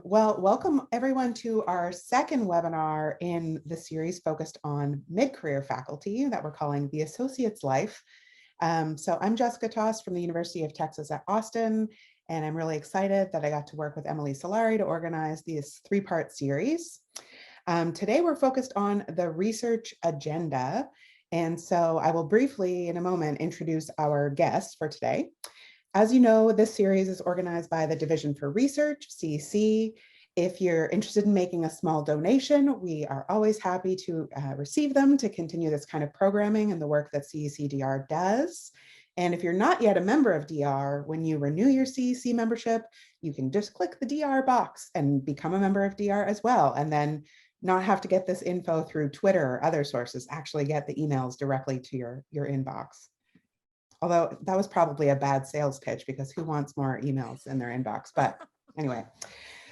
Well, welcome everyone to our second webinar in the series focused on mid-career faculty that we're calling The Associate's Life. So I'm Jessica Toss from the University of Texas at Austin, and I'm really excited that I got to work with Emily Solari to organize this three-part series. Today we're focused on the research agenda, and so I will briefly in a moment introduce our guests for today. As you know, this series is organized by the Division for Research, CEC. If you're interested in making a small donation, we are always happy to receive them to continue this kind of programming and the work that CEC-DR does. And if you're not yet a member of DR, when you renew your CEC membership, you can just click the DR box and become a member of DR as well, and then not have to get this info through Twitter or other sources, actually get the emails directly to your inbox. Although that was probably a bad sales pitch because who wants more emails in their inbox? But anyway,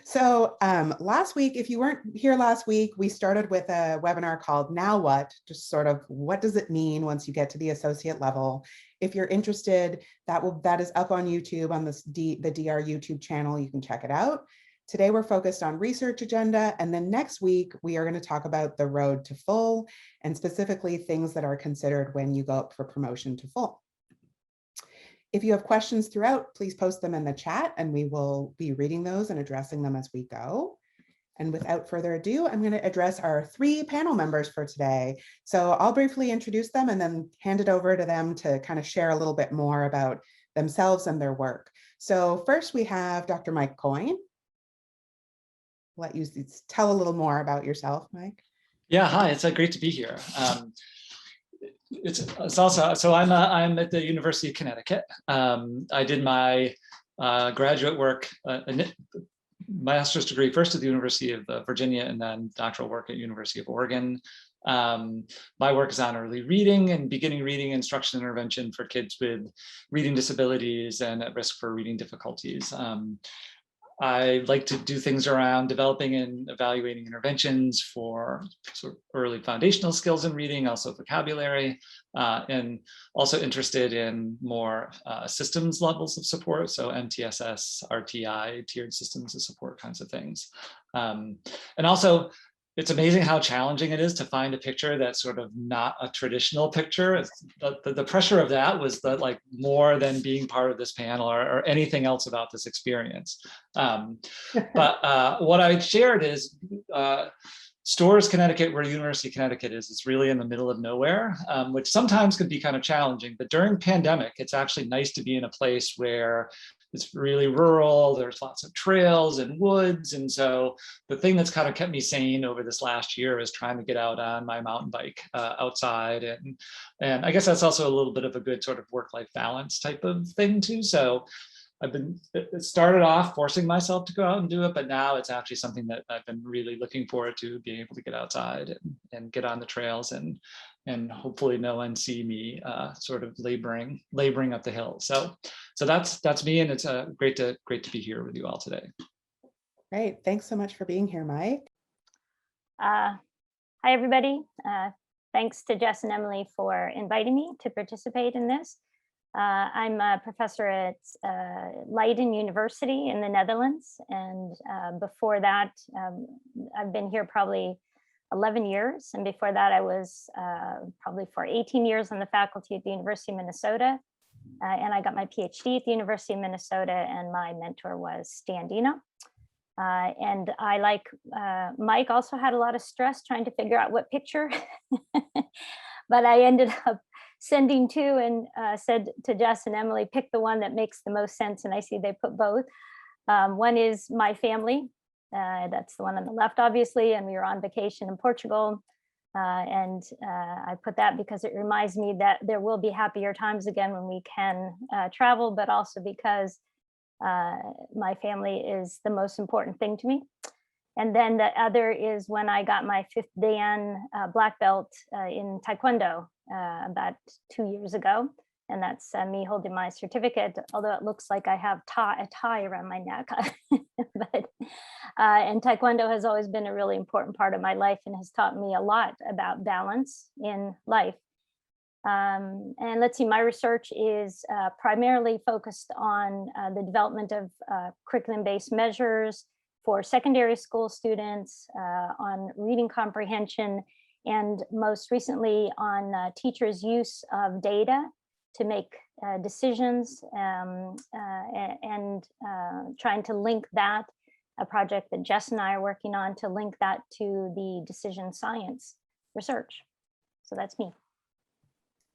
so last week, if you weren't here last week, we started with a webinar called Now What? Just sort of what does it mean once you get to the associate level? If you're interested, that is up on YouTube on the DR YouTube channel. You can check it out. Today, we're focused on research agenda. And then next week, we are going to talk about the road to full and specifically things that are considered when you go up for promotion to full. If you have questions throughout, please post them in the chat and we will be reading those and addressing them as we go. And without further ado, I'm going to address our three panel members for today. So I'll briefly introduce them and then hand it over to them to kind of share a little bit more about themselves and their work. So first we have Dr. Mike Coyne. Let you tell a little more about yourself, Mike. Yeah, hi, it's great to be here. It's also, so I'm at the University of Connecticut. I did my graduate work, master's degree first at the University of Virginia and then doctoral work at University of Oregon. My work is on early reading and beginning reading instruction intervention for kids with reading disabilities and at risk for reading difficulties. I like to do things around developing and evaluating interventions for sort of early foundational skills in reading, also vocabulary, and also interested in more systems levels of support, so MTSS, RTI, tiered systems of support kinds of things. And also, it's amazing how challenging it is to find a picture that's sort of not a traditional picture. The pressure of that was that like more than being part of this panel or anything else about this experience. But what I shared is Storrs, Connecticut, where the University of Connecticut is, it's really in the middle of nowhere, which sometimes can be kind of challenging. But during pandemic, it's actually nice to be in a place where it's really rural, there's lots of trails and woods. And so the thing that's kind of kept me sane over this last year is trying to get out on my mountain bike outside. And I guess that's also a little bit of a good sort of work-life balance type of thing too. So it started off forcing myself to go out and do it, but now it's actually something that I've been really looking forward to, being able to get outside and get on the trails and hopefully no one see me sort of laboring up the hill. So that's me, and it's great to be here with you all today. Great, thanks so much for being here, Mike. Hi everybody. Thanks to Jess and Emily for inviting me to participate in this. I'm a professor at Leiden University in the Netherlands, and before that, I've been here probably 11 years, and before that I was probably for 18 years on the faculty at the University of Minnesota, and I got my PhD at the University of Minnesota, and my mentor was Stan Dino. And I, like Mike, also had a lot of stress trying to figure out what picture, but I ended up sending two and said to Jess and Emily, pick the one that makes the most sense. And I see they put both. One is my family. That's the one on the left, obviously. And we were on vacation in Portugal. And I put that because it reminds me that there will be happier times again when we can travel, but also because my family is the most important thing to me. And then the other is when I got my 5th Dan black belt in Taekwondo about 2 years ago. And that's me holding my certificate, although it looks like I have a tie around my neck. And Taekwondo has always been a really important part of my life and has taught me a lot about balance in life. And let's see, my research is primarily focused on the development of curriculum-based measures for secondary school students on reading comprehension, and most recently on teachers' use of data to make decisions, and trying to link that, a project that Jess and I are working on, to link that to the decision science research. So that's me.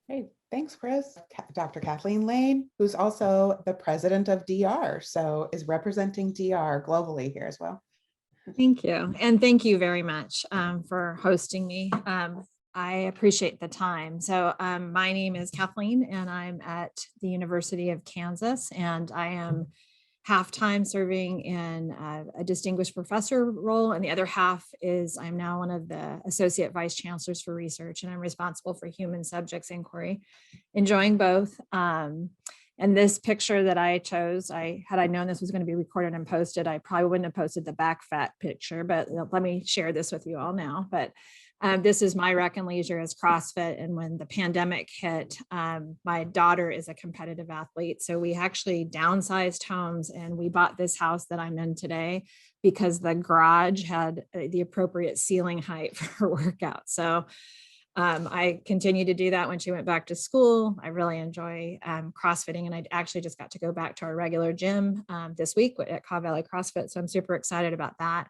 Great, thanks, Chris. Dr. Kathleen Lane, who's also the president of DR, so is representing DR globally here as well. Thank you. And thank you very much for hosting me. I appreciate the time. So my name is Kathleen and I'm at the University of Kansas, and I am half-time serving in a distinguished professor role, and the other half is I'm now one of the associate vice chancellors for research, and I'm responsible for human subjects inquiry, enjoying both. And this picture that I chose, had I known this was going to be recorded and posted, I probably wouldn't have posted the back fat picture, but let me share this with you all now. But this is my rec and leisure as CrossFit. And when the pandemic hit, my daughter is a competitive athlete. So we actually downsized homes and we bought this house that I'm in today because the garage had the appropriate ceiling height for her workout. So I continue to do that when she went back to school. I really enjoy CrossFitting, and I actually just got to go back to our regular gym this week at Caw Valley CrossFit. So I'm super excited about that.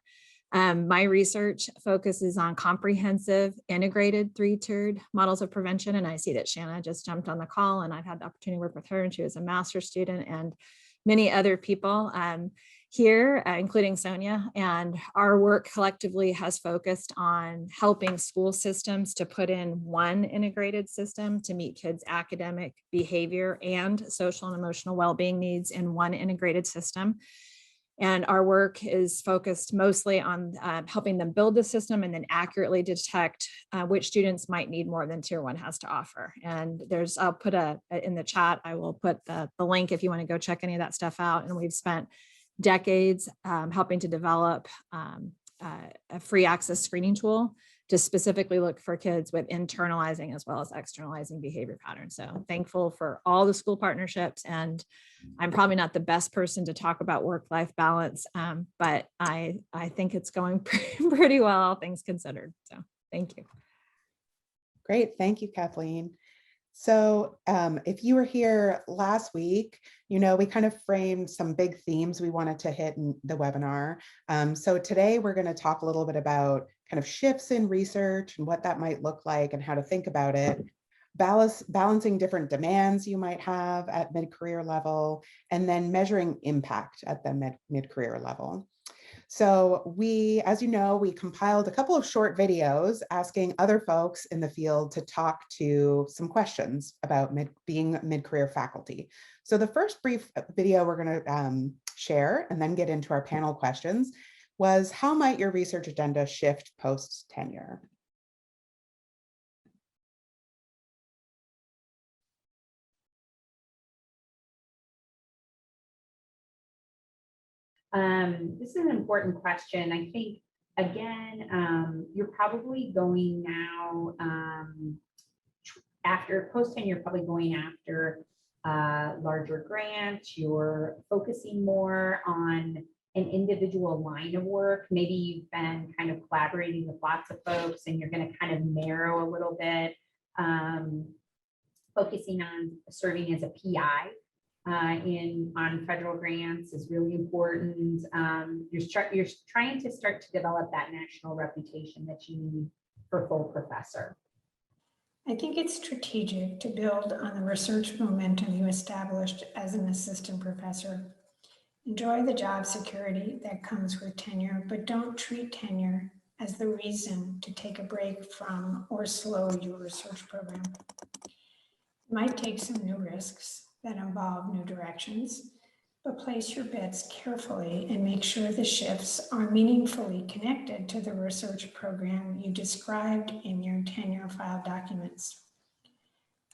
My research focuses on comprehensive, integrated, three-tiered models of prevention. And I see that Shanna just jumped on the call, and I've had the opportunity to work with her, and she was a master's student, and many other people here, including Sonia. And our work collectively has focused on helping school systems to put in one integrated system to meet kids' academic, behavior, and social and emotional well-being needs in one integrated system. And our work is focused mostly on helping them build the system and then accurately detect which students might need more than Tier 1 has to offer. And I'll put in the chat, I will put the link if you want to go check any of that stuff out. And we've spent decades helping to develop a free access screening tool to specifically look for kids with internalizing as well as externalizing behavior patterns. So I'm thankful for all the school partnerships, and I'm probably not the best person to talk about work-life balance, but I think it's going pretty well, all things considered. So thank you. Great, thank you, Kathleen. So if you were here last week, you know, we kind of framed some big themes we wanted to hit in the webinar. So today we're going to talk a little bit about kind of shifts in research and what that might look like and how to think about it, balancing different demands you might have at mid-career level, and then measuring impact at the mid-career level. So as you know, we compiled a couple of short videos asking other folks in the field to talk to some questions about being mid-career faculty. So the first brief video we're going to share and then get into our panel questions was, how might your research agenda shift post-tenure? This is an important question. I think, again, you're probably going now after post-tenure, you're probably going after larger grants. You're focusing more on an individual line of work. Maybe you've been kind of collaborating with lots of folks and you're going to kind of narrow a little bit, focusing on serving as a PI. On federal grants is really important. You're trying to start to develop that national reputation that you need for full professor. I think it's strategic to build on the research momentum you established as an assistant professor. Enjoy the job security that comes with tenure, but don't treat tenure as the reason to take a break from or slow your research program. You might take some new risks that involve new directions, but place your bets carefully and make sure the shifts are meaningfully connected to the research program you described in your tenure file documents.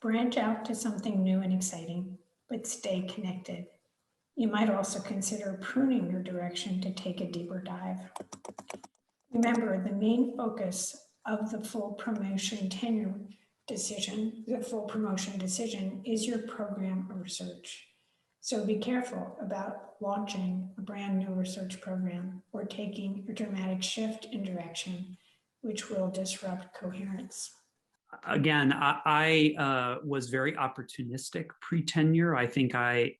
Branch out to something new and exciting, but stay connected. You might also consider pruning your direction to take a deeper dive. Remember, the main focus of the full promotion decision is your program of research. So be careful about launching a brand new research program or taking a dramatic shift in direction, which will disrupt coherence. Again, I was very opportunistic pre-tenure. I think I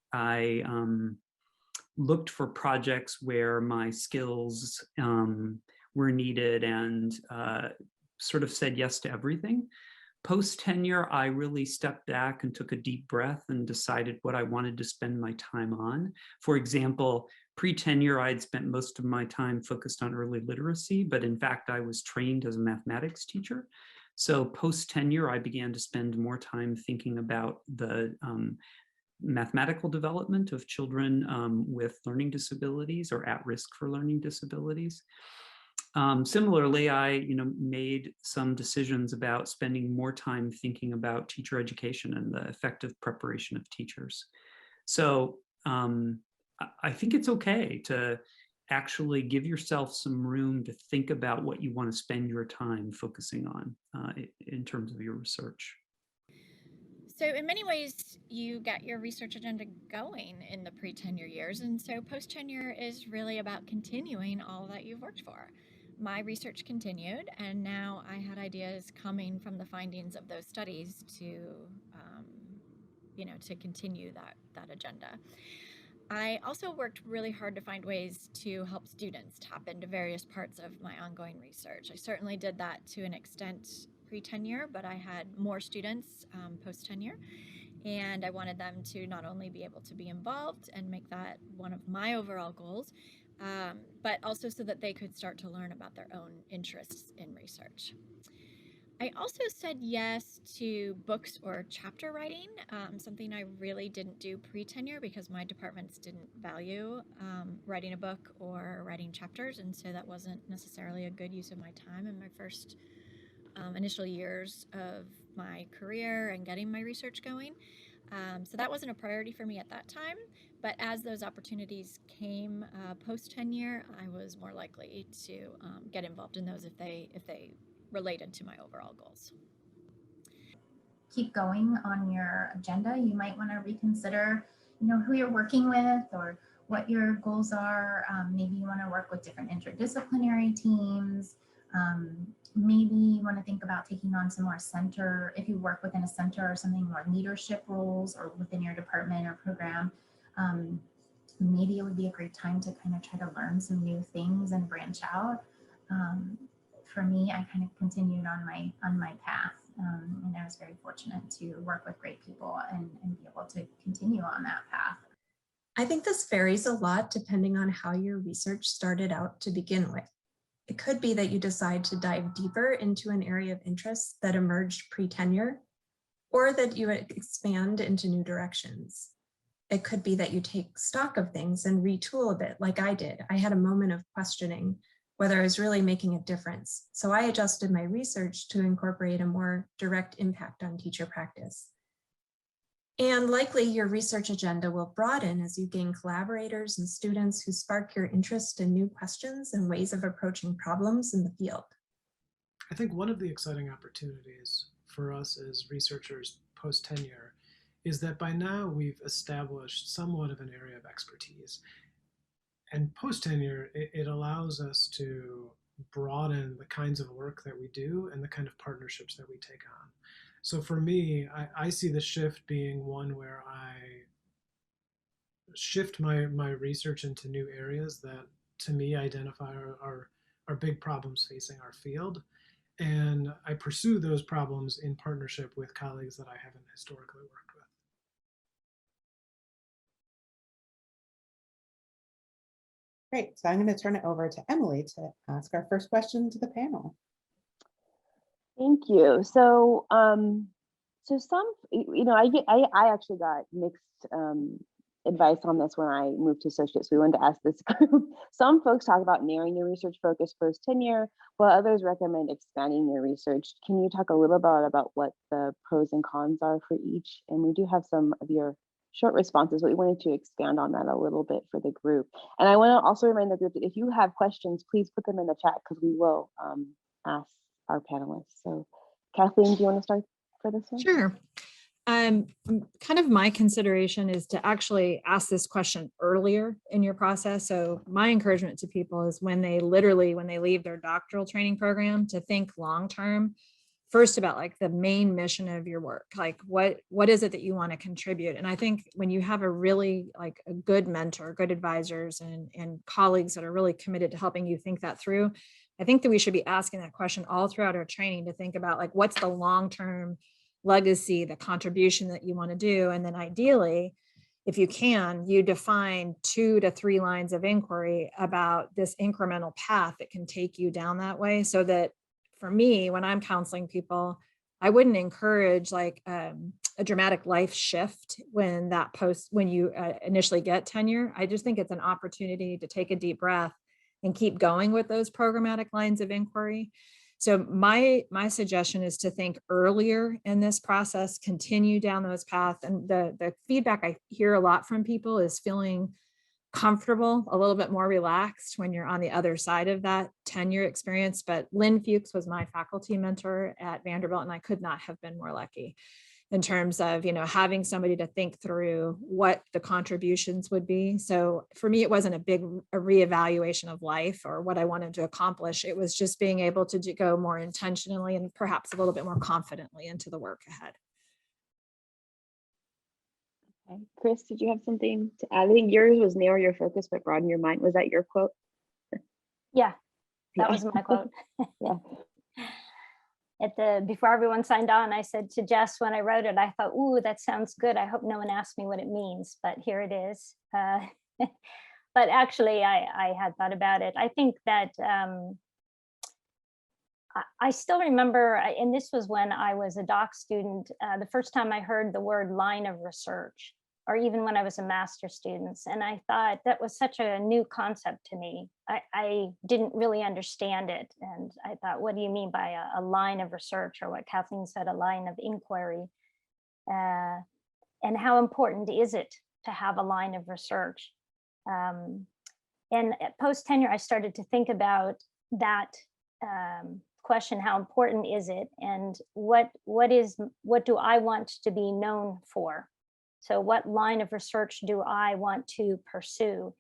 looked for projects where my skills were needed and sort of said yes to everything. Post-tenure, I really stepped back and took a deep breath and decided what I wanted to spend my time on. For example, pre-tenure, I had spent most of my time focused on early literacy, but in fact, I was trained as a mathematics teacher. So post-tenure, I began to spend more time thinking about the mathematical development of children with learning disabilities or at risk for learning disabilities. Similarly, I made some decisions about spending more time thinking about teacher education and the effective preparation of teachers. So I think it's okay to actually give yourself some room to think about what you want to spend your time focusing on in terms of your research. So in many ways, you get your research agenda going in the pre-tenure years. And so post-tenure is really about continuing all that you've worked for. My research continued, and now I had ideas coming from the findings of those studies to, to continue that agenda. I also worked really hard to find ways to help students tap into various parts of my ongoing research. I certainly did that to an extent pre-tenure, but I had more students post-tenure, and I wanted them to not only be able to be involved and make that one of my overall goals, but also so that they could start to learn about their own interests in research. I also said yes to books or chapter writing, something I really didn't do pre-tenure because my departments didn't value writing a book or writing chapters, and so that wasn't necessarily a good use of my time in my first initial years of my career and getting my research going. So that wasn't a priority for me at that time, but as those opportunities came post-tenure, I was more likely to get involved in those if they related to my overall goals. Keep going on your agenda. You might want to reconsider, who you're working with or what your goals are. Maybe you want to work with different interdisciplinary teams. Maybe you want to think about taking on some more center, if you work within a center or something, more leadership roles or within your department or program. Maybe it would be a great time to kind of try to learn some new things and branch out. For me, I kind of continued on my path, and I was very fortunate to work with great people and be able to continue on that path. I think this varies a lot depending on how your research started out to begin with. It could be that you decide to dive deeper into an area of interest that emerged pre-tenure, or that you expand into new directions. It could be that you take stock of things and retool a bit, like I did. I had a moment of questioning whether I was really making a difference. So I adjusted my research to incorporate a more direct impact on teacher practice. And likely your research agenda will broaden as you gain collaborators and students who spark your interest in new questions and ways of approaching problems in the field. I think one of the exciting opportunities for us as researchers post-tenure is that by now we've established somewhat of an area of expertise. And post-tenure, it allows us to broaden the kinds of work that we do and the kind of partnerships that we take on. So for me, I see the shift being one where I shift my research into new areas that, to me, identify are big problems facing our field. And I pursue those problems in partnership with colleagues that I haven't historically worked with. Great. So I'm going to turn it over to Emily to ask our first question to the panel. Thank you. So, some, I actually got mixed advice on this when I moved to associates. We wanted to ask this group. Some folks talk about narrowing your research focus post-tenure, while others recommend expanding your research. Can you talk a little bit about what the pros and cons are for each? And we do have some of your short responses, but we wanted to expand on that a little bit for the group. And I want to also remind the group that if you have questions, please put them in the chat because we will ask our panelists. So Kathleen, do you want to start for this one? Sure. Kind of my consideration is to actually ask this question earlier in your process. So my encouragement to people is when they leave their doctoral training program, to think long-term first about like the main mission of your work, like what is it that you want to contribute. And I think when you have a really like a good mentor, good advisors and colleagues that are really committed to helping you think that through, I think that we should be asking that question all throughout our training, to think about like what's the long-term legacy, the contribution that you want to do. And then ideally, if you can, you define 2 to 3 lines of inquiry about this incremental path that can take you down that way. So that for me, when I'm counseling people, I wouldn't encourage like a dramatic life shift when you initially get tenure. I just think it's an opportunity to take a deep breath and keep going with those programmatic lines of inquiry. So my suggestion is to think earlier in this process, continue down those paths. And the feedback I hear a lot from people is feeling comfortable, a little bit more relaxed when you're on the other side of that tenure experience. But Lynn Fuchs was my faculty mentor at Vanderbilt, and I could not have been more lucky in terms of, having somebody to think through what the contributions would be. So for me, it wasn't a reevaluation of life or what I wanted to accomplish. It was just being able to go more intentionally and perhaps a little bit more confidently into the work ahead. Okay. Chris, did you have something to add? I think yours was narrow your focus, but broaden your mind. Was that your quote? Yeah, that was my quote. Yeah. Before everyone signed on, I said to Jess when I wrote it, I thought, ooh, that sounds good. I hope no one asked me what it means, but here it is. But actually, I had thought about it. I think that I still remember, and this was when I was a doc student, the first time I heard the word line of research, or even when I was a master's student. And I thought that was such a new concept to me. I didn't really understand it. And I thought, what do you mean by a line of research, or what Kathleen said, a line of inquiry? And how important is it to have a line of research? And at post-tenure, I started to think about that question, how important is it? And what do I want to be known for? So what line of research do I want to pursue?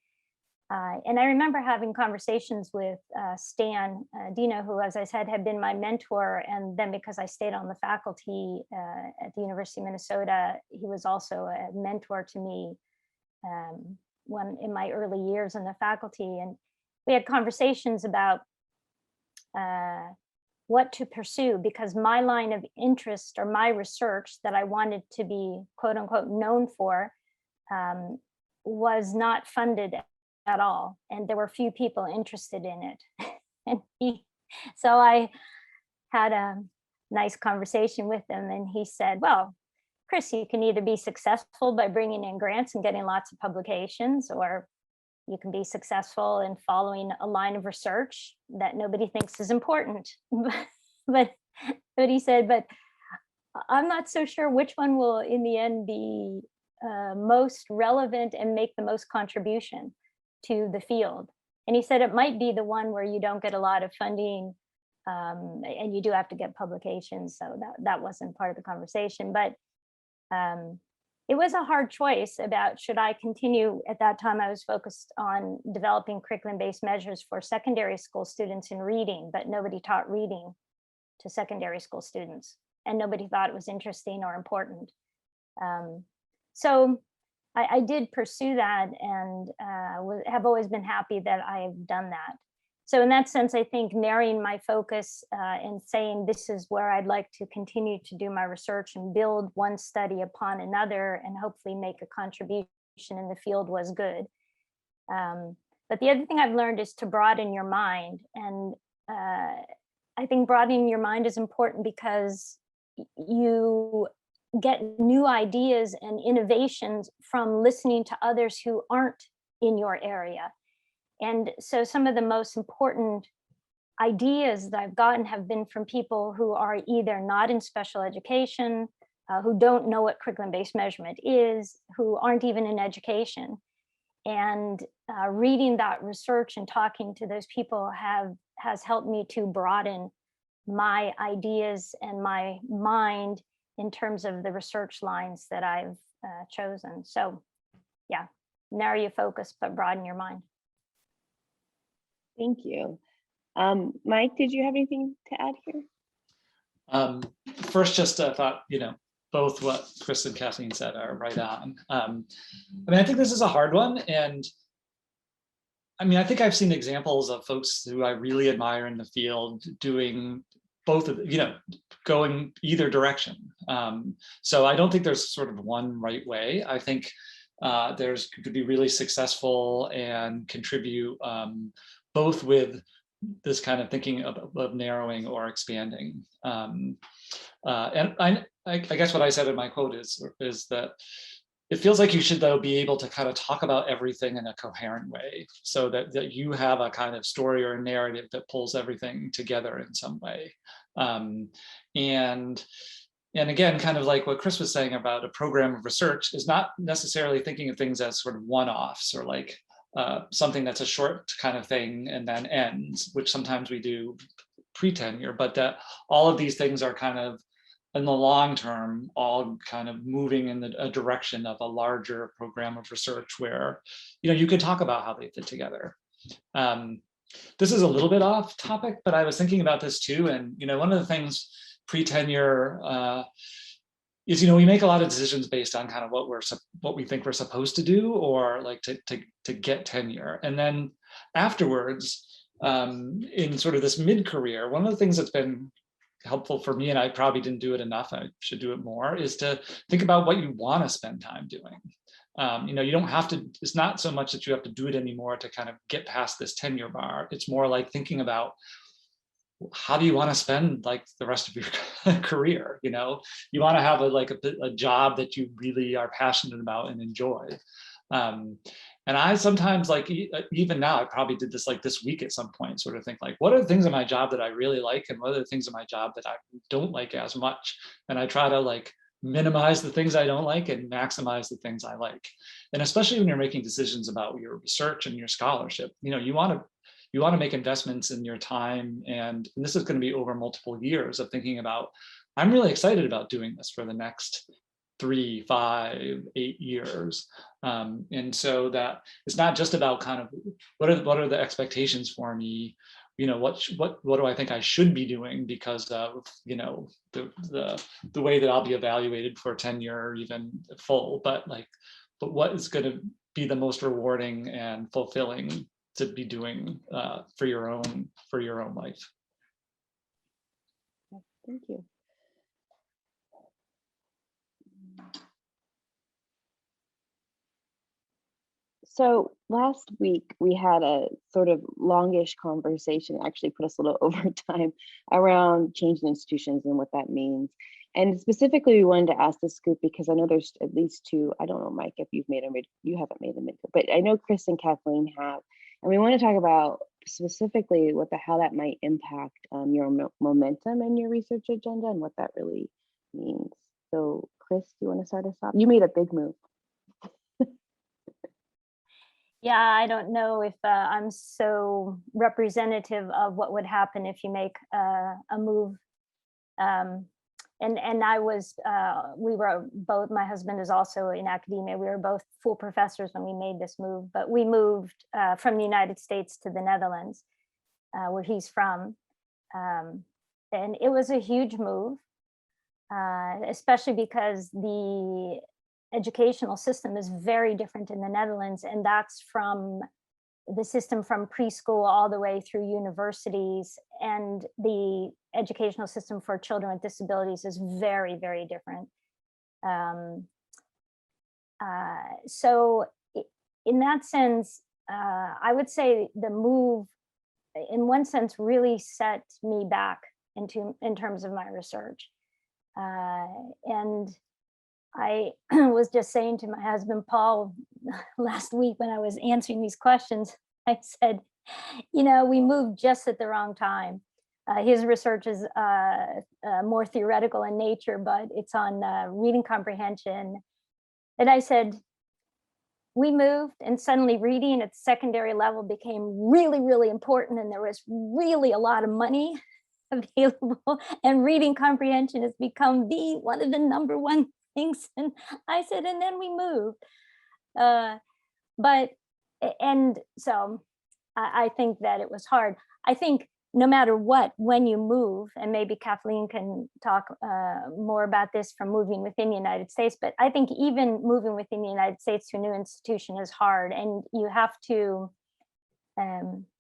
And I remember having conversations with Stan Dino, who, as I said, had been my mentor. And then because I stayed on the faculty at the University of Minnesota, he was also a mentor to me when in my early years in the faculty. And we had conversations about what to pursue, because my line of interest, or my research that I wanted to be quote unquote known for, was not funded at all. And there were few people interested in it. So I had a nice conversation with him, and he said, well, Chris, you can either be successful by bringing in grants and getting lots of publications, or you can be successful in following a line of research that nobody thinks is important. but he said, but I'm not so sure which one will in the end be most relevant and make the most contribution to the field. And he said it might be the one where you don't get a lot of funding, and you do have to get publications. So that wasn't part of the conversation. But it was a hard choice about, should I continue? At that time, I was focused on developing curriculum-based measures for secondary school students in reading, but nobody taught reading to secondary school students, and nobody thought it was interesting or important. So I did pursue that, and have always been happy that I've done that. So in that sense, I think narrowing my focus and saying this is where I'd like to continue to do my research and build one study upon another and hopefully make a contribution in the field was good. But the other thing I've learned is to broaden your mind. And I think broadening your mind is important because you get new ideas and innovations from listening to others who aren't in your area. And so some of the most important ideas that I've gotten have been from people who are either not in special education, who don't know what curriculum-based measurement is, who aren't even in education. And reading that research and talking to those people has helped me to broaden my ideas and my mind in terms of the research lines that I've chosen. So yeah, narrow your focus, but broaden your mind. Thank you. Mike, did you have anything to add here? First, just thought, both what Chris and Kathleen said are right on. I mean, I think this is a hard one. And I mean, I think I've seen examples of folks who I really admire in the field doing both of, going either direction. So I don't think there's sort of one right way. I think there's could be really successful and contribute both with this kind of thinking of narrowing or expanding. And I guess what I said in my quote is that it feels like you should, though, be able to kind of talk about everything in a coherent way, so that you have a kind of story or a narrative that pulls everything together in some way. And again, kind of like what Chris was saying about a program of research is not necessarily thinking of things as sort of one-offs or like something that's a short kind of thing and then ends, which sometimes we do pre-tenure, but that all of these things are kind of in the long term, all kind of moving in a direction of a larger program of research where, you could talk about how they fit together. This is a little bit off topic, but I was thinking about this too. And, one of the things pre-tenure is, we make a lot of decisions based on kind of what we think we're supposed to do, or like to get tenure. And then afterwards, in sort of this mid-career, one of the things that's been helpful for me, and I probably didn't do it enough, I should do it more, is to think about what you want to spend time doing. You don't have to, it's not so much that you have to do it anymore to kind of get past this tenure bar. It's more like thinking about, how do you want to spend like the rest of your career? You want to have a job that you really are passionate about and enjoy. And I sometimes, like, even now, I probably did this like this week at some point, sort of think like, what are the things in my job that I really like, and what are the things in my job that I don't like as much? And I try to like minimize the things I don't like and maximize the things I like. And especially when you're making decisions about your research and your scholarship, you want to make investments in your time, and this is going to be over multiple years of thinking about, I'm really excited about doing this for the next 3, 5, 8 years. And so that it's not just about kind of what are the expectations for me, what do I think I should be doing because of the way that I'll be evaluated for tenure or even full, but what is going to be the most rewarding and fulfilling to be doing for your own life. Thank you. So last week we had a sort of longish conversation, actually put us a little over time, around change in institutions and what that means. And specifically, we wanted to ask this group because I know there's at least 2. I don't know, Mike, if you've made you haven't made a mid, but I know Chris and Kathleen have. And we want to talk about specifically how that might impact your momentum in your research agenda and what that really means. So Chris, do you want to start us off? You made a big move. Yeah, I don't know if I'm so representative of what would happen if you make a move. And I was, we were both, my husband is also in academia. We were both full professors when we made this move, but we moved from the United States to the Netherlands, where he's from. And it was a huge move, especially because the educational system is very different in the Netherlands, and that's from the system from preschool all the way through universities, and the educational system for children with disabilities is very, very different. So in that sense, I would say the move, in one sense, really set me back in terms of my research. And I was just saying to my husband, Paul, last week when I was answering these questions, I said, we moved just at the wrong time. His research is more theoretical in nature, but it's on reading comprehension. And I said, we moved, and suddenly reading at secondary level became really, really important. And there was really a lot of money available, and reading comprehension has become one of the number one things. And I said, and then we moved. And so I think that it was hard. I think no matter what, when you move, and maybe Kathleen can talk more about this from moving within the United States, but I think even moving within the United States to a new institution is hard. And you have to,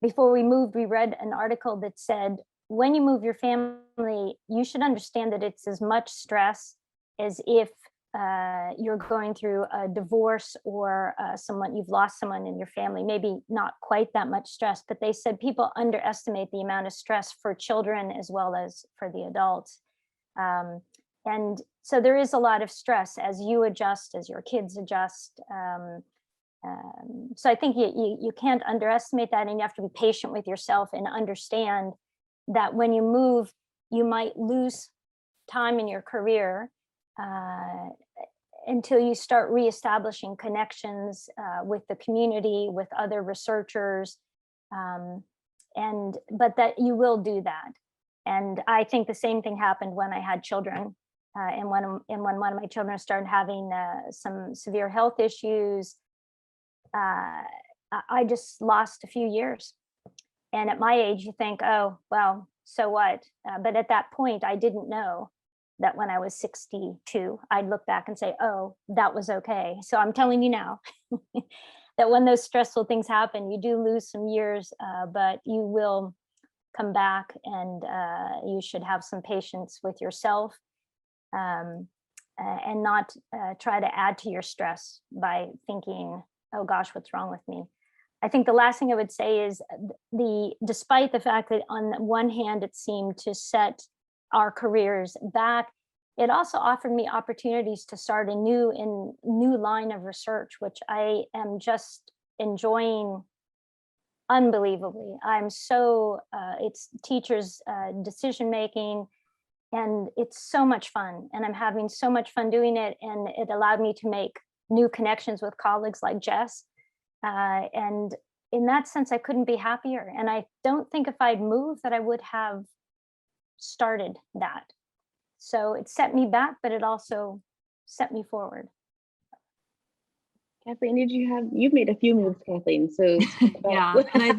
before we moved, we read an article that said, when you move your family, you should understand that it's as much stress as if you're going through a divorce or you've lost someone in your family. Maybe not quite that much stress, but they said people underestimate the amount of stress for children as well as for the adults. And so there is a lot of stress as you adjust, as your kids adjust. So I think you can't underestimate that, and you have to be patient with yourself and understand that when you move, you might lose time in your career until you start reestablishing connections with the community, with other researchers, but that you will do that. And I think the same thing happened when I had children, and when one of my children started having some severe health issues, I just lost a few years. And at my age, you think, oh, well, so what? But at that point, I didn't know that when I was 62, I'd look back and say, oh, that was okay. So I'm telling you now that when those stressful things happen, you do lose some years, but you will come back, and you should have some patience with yourself, and not try to add to your stress by thinking, oh gosh, what's wrong with me? I think the last thing I would say is despite the fact that on the one hand, it seemed to set our careers back, it also offered me opportunities to start a new line of research, which I am just enjoying unbelievably. I'm so, it's teachers' decision-making, and it's so much fun, and I'm having so much fun doing it, and it allowed me to make new connections with colleagues like Jess. And in that sense, I couldn't be happier. And I don't think if I'd moved that I would have started that. So it set me back, but it also set me forward. Kathleen, you've made a few moves, Kathleen. So yeah, and I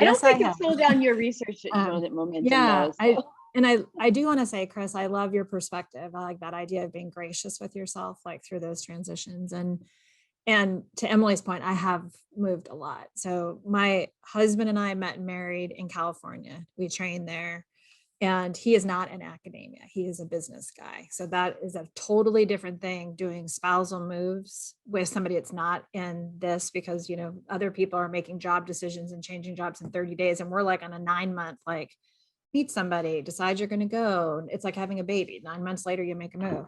don't think it slowed down your research momentum. Yeah, though, so. I do want to say, Chris, I love your perspective. I like that idea of being gracious with yourself, like through those transitions. And to Emily's point, I have moved a lot. So my husband and I met and married in California. We trained there, and he is not in academia. He is a business guy. So that is a totally different thing, doing spousal moves with somebody that's not in this, because, you know, other people are making job decisions and changing jobs in 30 days. And we're like on a 9-month, like, meet somebody, decide you're going to go. It's like having a baby. 9 months later, you make a move.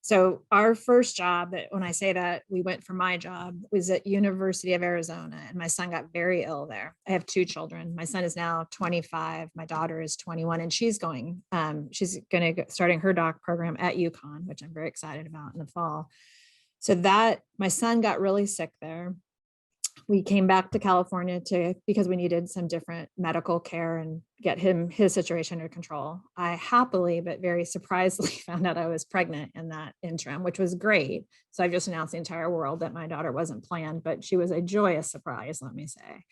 So our first job, when I say that we went for my job, was at University of Arizona, and my son got very ill there. I have 2 children. My son is now 25. My daughter is 21, and she's going to starting her doc program at UConn, which I'm very excited about in the fall. So that my son got really sick there. We came back to California because we needed some different medical care and get his situation under control. I happily, but very surprisingly, found out I was pregnant in that interim, which was great. So I've just announced the entire world that my daughter wasn't planned, but she was a joyous surprise, let me say.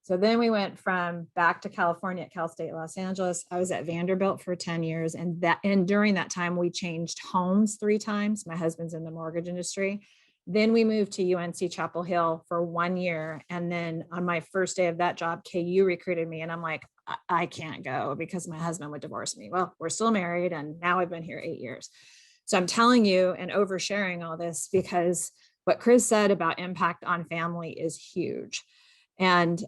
So then we went from back to California at Cal State Los Angeles. I was at Vanderbilt for 10 years. And during that time, we changed homes 3 times. My husband's in the mortgage industry. Then we moved to UNC Chapel Hill for 1 year. And then on my first day of that job, KU recruited me. And I'm like, I can't go because my husband would divorce me. Well, we're still married, and now I've been here 8 years. So I'm telling you and oversharing all this because what Chris said about impact on family is huge. And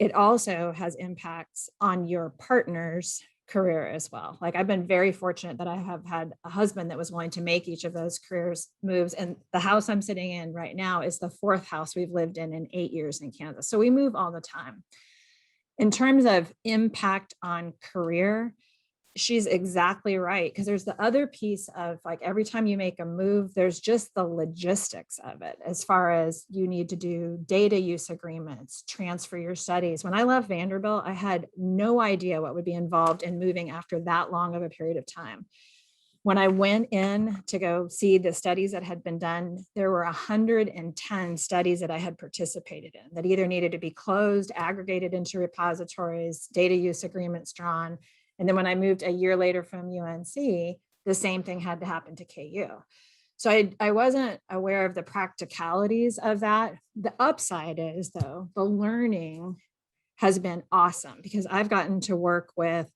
it also has impacts on your partner's career as well. Like, I've been very fortunate that I have had a husband that was willing to make each of those careers moves. And the house I'm sitting in right now is the 4th house we've lived in 8 years in Kansas. So we move all the time. In terms of impact on career, she's exactly right. Because there's the other piece of like, every time you make a move, there's just the logistics of it, as far as you need to do data use agreements, transfer your studies. When I left Vanderbilt, I had no idea what would be involved in moving after that long of a period of time. When I went in to go see the studies that had been done, there were 110 studies that I had participated in that either needed to be closed, aggregated into repositories, data use agreements drawn. And then when I moved a year later from UNC, the same thing had to happen to KU. So I wasn't aware of the practicalities of that. The upside is, though, the learning has been awesome, because I've gotten to work with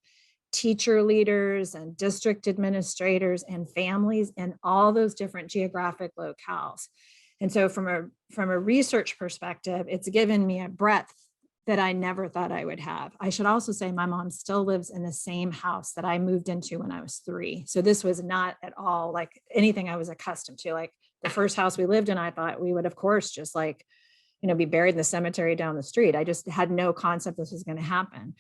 teacher leaders and district administrators and families in all those different geographic locales. And so from a research perspective, it's given me a breadth that I never thought I would have. I should also say my mom still lives in the same house that I moved into when I was 3. So this was not at all like anything I was accustomed to. Like the first house we lived in, I thought we would, of course, just like, be buried in the cemetery down the street. I just had no concept this was going to happen.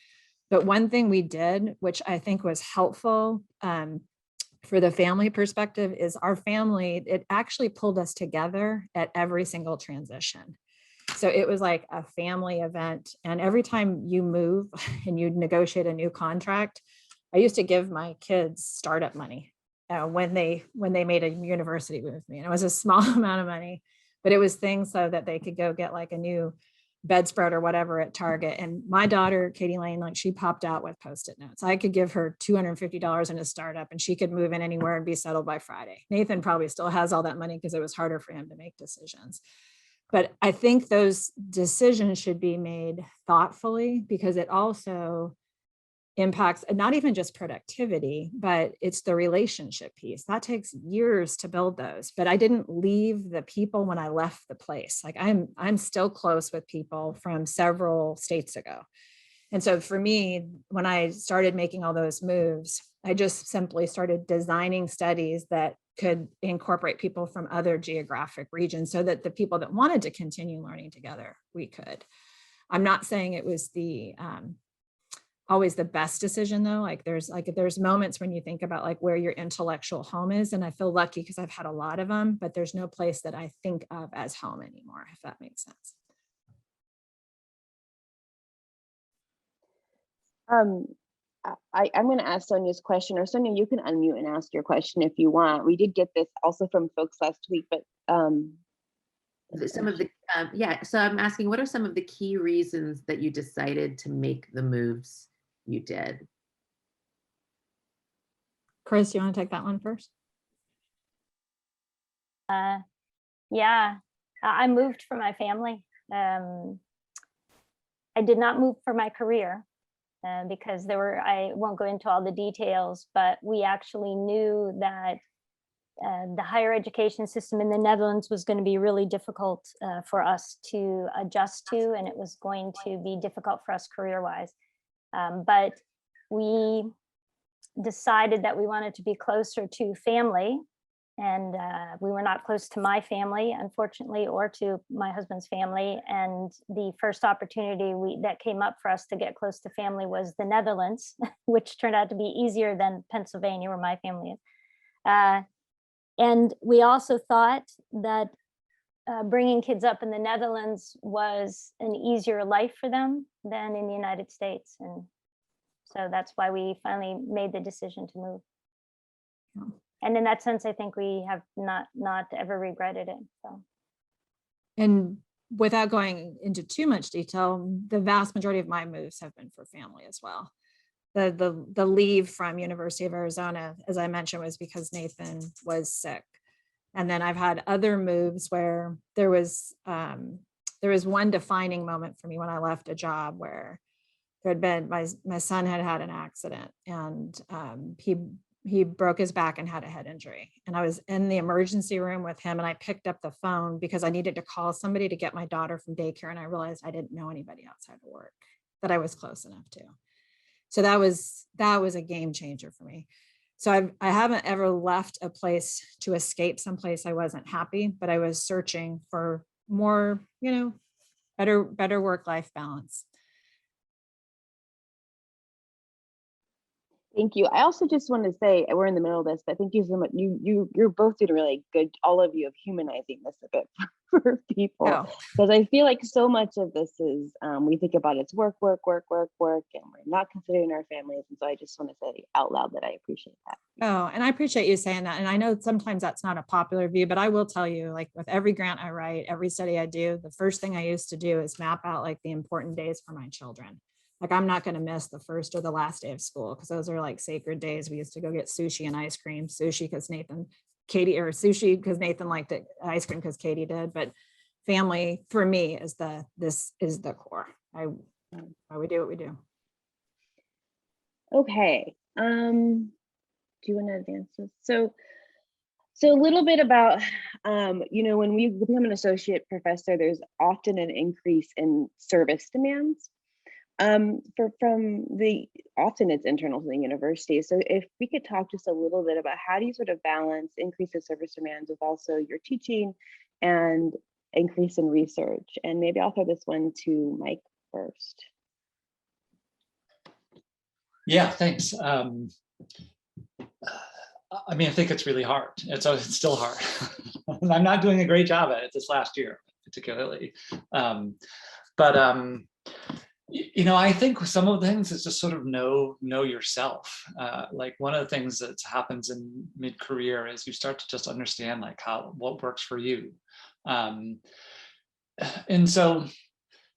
But one thing we did, which I think was helpful for the family perspective, is our family, it actually pulled us together at every single transition. So it was like a family event. And every time you move and you negotiate a new contract, I used to give my kids startup money when they made a university move with me. And it was a small amount of money, but it was things so that they could go get like a new bedspread or whatever at Target. And my daughter, Kathleen Lane, like she popped out with Post-it notes. I could give her $250 in a startup and she could move in anywhere and be settled by Friday. Nathan probably still has all that money because it was harder for him to make decisions. But I think those decisions should be made thoughtfully, because it also impacts not even just productivity, but it's the relationship piece. That takes years to build those. But I didn't leave the people when I left the place. Like I'm still close with people from several states ago. And so for me, when I started making all those moves, I just simply started designing studies that could incorporate people from other geographic regions, so that the people that wanted to continue learning together, we could. I'm not saying it was the always the best decision, though. There's moments when you think about like where your intellectual home is, and I feel lucky because I've had a lot of them, but there's no place that I think of as home anymore, if that makes sense. I'm going to ask Sonia's question, or Sonia, you can unmute and ask your question if you want. We did get this also from folks last week, but some of the so I'm asking, what are some of the key reasons that you decided to make the moves you did? Chris, you want to take that one first? Yeah, I moved for my family. I did not move for my career because I won't go into all the details, but we actually knew that the higher education system in the Netherlands was going to be really difficult for us to adjust to, and it was going to be difficult for us career-wise. But we decided that we wanted to be closer to family, and we were not close to my family, unfortunately, or to my husband's family. And the first opportunity that came up for us to get close to family was the Netherlands, which turned out to be easier than Pennsylvania, where my family is. And we also thought that bringing kids up in the Netherlands was an easier life for them than in the United States. And so that's why we finally made the decision to move. Yeah. And in that sense, I think we have not ever regretted it. So. And without going into too much detail, the vast majority of my moves have been for family as well. The leave from University of Arizona, as I mentioned, was because Nathan was sick. And then I've had other moves where there was one defining moment for me when I left a job where there had been, my son had an accident, and he broke his back and had a head injury. And I was in the emergency room with him, and I picked up the phone because I needed to call somebody to get my daughter from daycare. And I realized I didn't know anybody outside of work that I was close enough to. So that was a game changer for me. So I haven't ever left a place to escape someplace I wasn't happy, but I was searching for more, better work-life balance. Thank you. I also just want to say, we're in the middle of this, but thank you so much. You're both doing really good, all of you, of humanizing this a bit for people, because I feel like so much of this is we think about it's work, and we're not considering our families. And so I just want to say out loud that I appreciate that. Oh, and I appreciate you saying that. And I know sometimes that's not a popular view, but I will tell you, like with every grant I write, every study I do, the first thing I used to do is map out like the important days for my children. Like I'm not going to miss the first or the last day of school because those are like sacred days. We used to go get sushi and ice cream, sushi because Nathan liked it, ice cream because Katie did. But family for me is this is the core. Why we do what we do. Okay. Do you want to advance this? So a little bit about, when we become an associate professor, there's often an increase in service demands. Often it's internal to the university. So if we could talk just a little bit about how do you sort of balance increase of service demands with also your teaching and increase in research? And maybe I'll throw this one to Mike first. Yeah, thanks. I mean, I think it's really hard. It's still hard. I'm not doing a great job at it this last year, particularly. I think some of the things is just sort of know yourself. Like one of the things that happens in mid-career is you start to just understand like what works for you. And so,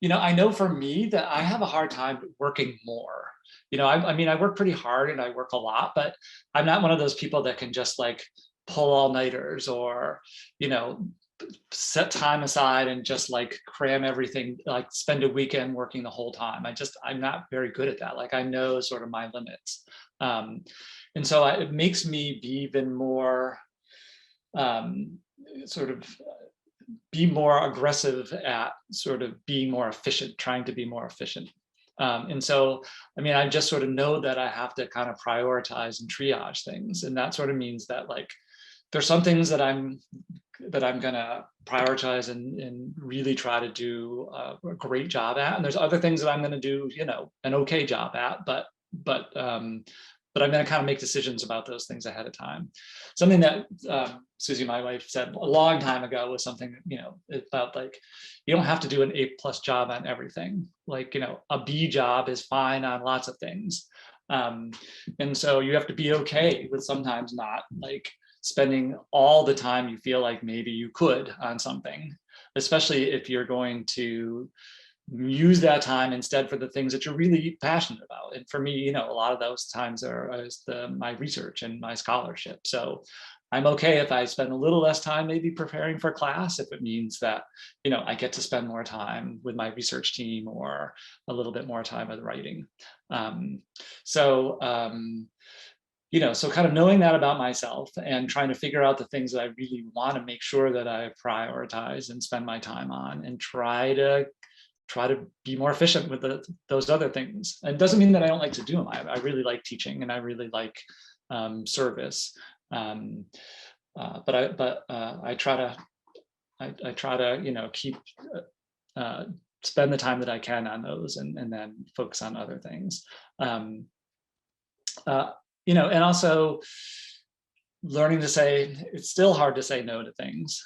I know for me that I have a hard time working more. I work pretty hard and I work a lot, but I'm not one of those people that can just like pull all-nighters or, set time aside and just like cram everything, like spend a weekend working the whole time. I'm not very good at that. Like I know sort of my limits. And so it makes me be even more be more aggressive at sort of being more efficient, trying to be more efficient. And so, I just sort of know that I have to kind of prioritize and triage things. And that sort of means that like, there's some things that I'm gonna prioritize and really try to do a great job at. And there's other things that I'm gonna do, an okay job at, but I'm gonna kind of make decisions about those things ahead of time. Something that Susie, my wife, said a long time ago was something, about like, you don't have to do an A+ job on everything. Like, a B job is fine on lots of things. And so you have to be okay with sometimes not like spending all the time you feel like maybe you could on something, especially if you're going to use that time instead for the things that you're really passionate about. And for me, a lot of those times is my research and my scholarship. So I'm okay if I spend a little less time maybe preparing for class, if it means that, I get to spend more time with my research team or a little bit more time with writing. So kind of knowing that about myself and trying to figure out the things that I really want to make sure that I prioritize and spend my time on and try to be more efficient with those other things. And it doesn't mean that I don't like to do them. I really like teaching and I really like service. But I try to keep spend the time that I can on those and then focus on other things. And also learning to say, it's still hard to say no to things,